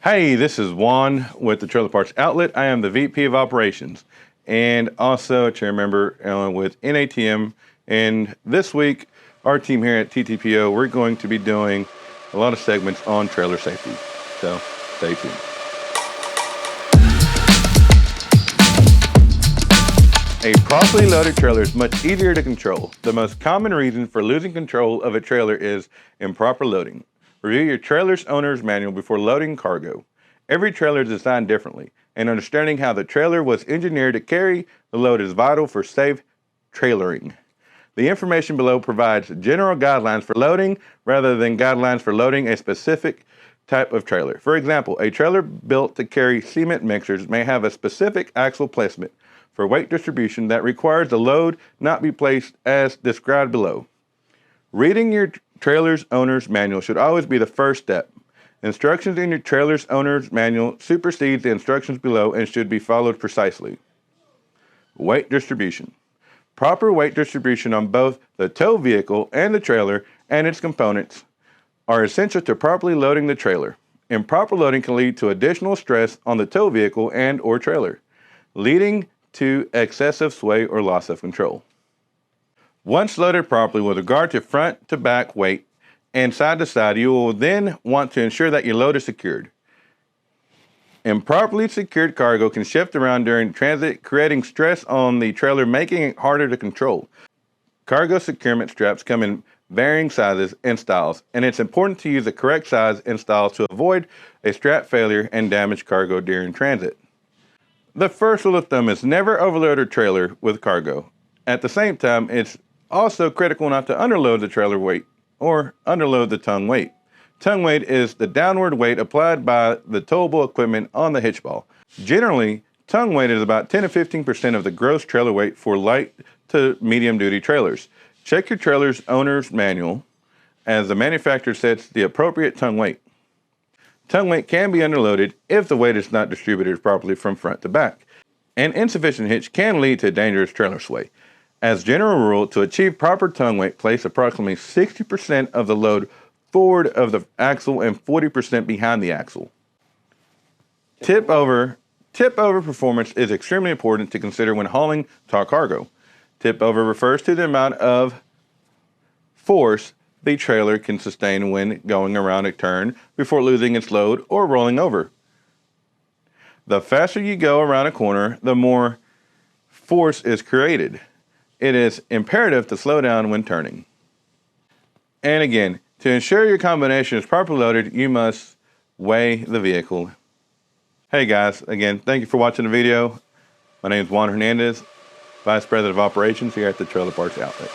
Hey, this is Juan with the Trailer Parts Outlet. I am the VP of Operations and also a chair member with NATM. And this week, our team here at TTPO, we're going to be doing a lot of segments on trailer safety. So stay tuned. A properly loaded trailer is much easier to control. The most common reason for losing control of a trailer is improper loading. Review your trailer's owner's manual before loading cargo. Every trailer is designed differently, and understanding how the trailer was engineered to carry the load is vital for safe trailering. The information below provides general guidelines for loading rather than guidelines for loading a specific type of trailer. For example, a trailer built to carry cement mixers may have a specific axle placement for weight distribution that requires the load not be placed as described below. Reading your trailer's owner's manual should always be the first step. Instructions in your trailer's owner's manual supersedes the instructions below and should be followed precisely. Weight distribution. Proper weight distribution on both the tow vehicle and the trailer and its components are essential to properly loading the trailer. Improper loading can lead to additional stress on the tow vehicle and or trailer, leading to excessive sway or loss of control. Once loaded properly with regard to front to back weight and side to side, you will then want to ensure that your load is secured. Improperly secured cargo can shift around during transit, creating stress on the trailer, making it harder to control. Cargo securement straps come in varying sizes and styles, and it's important to use the correct size and style to avoid a strap failure and damage cargo during transit. The first rule of thumb is never overload a trailer with cargo. At the same time, it's also critical not to underload the trailer weight or underload the tongue weight. Tongue weight is the downward weight applied by the towable equipment on the hitch ball. Generally, tongue weight is about 10 to 15% of the gross trailer weight for light to medium duty trailers. Check your trailer's owner's manual as the manufacturer sets the appropriate tongue weight. Tongue weight can be underloaded if the weight is not distributed properly from front to back. An insufficient hitch can lead to dangerous trailer sway. As general rule, to achieve proper tongue weight, place approximately 60% of the load forward of the axle and 40% behind the axle. Tip over performance is extremely important to consider when hauling taw cargo. Tip over refers to the amount of force the trailer can sustain when going around a turn before losing its load or rolling over. The faster you go around a corner, the more force is created. It is imperative to slow down when turning. And again, to ensure your combination is properly loaded, you must weigh the vehicle. Hey guys, again, thank you for watching the video. My name is Juan Hernandez, Vice President of Operations here at the Trailer Parts Outlet.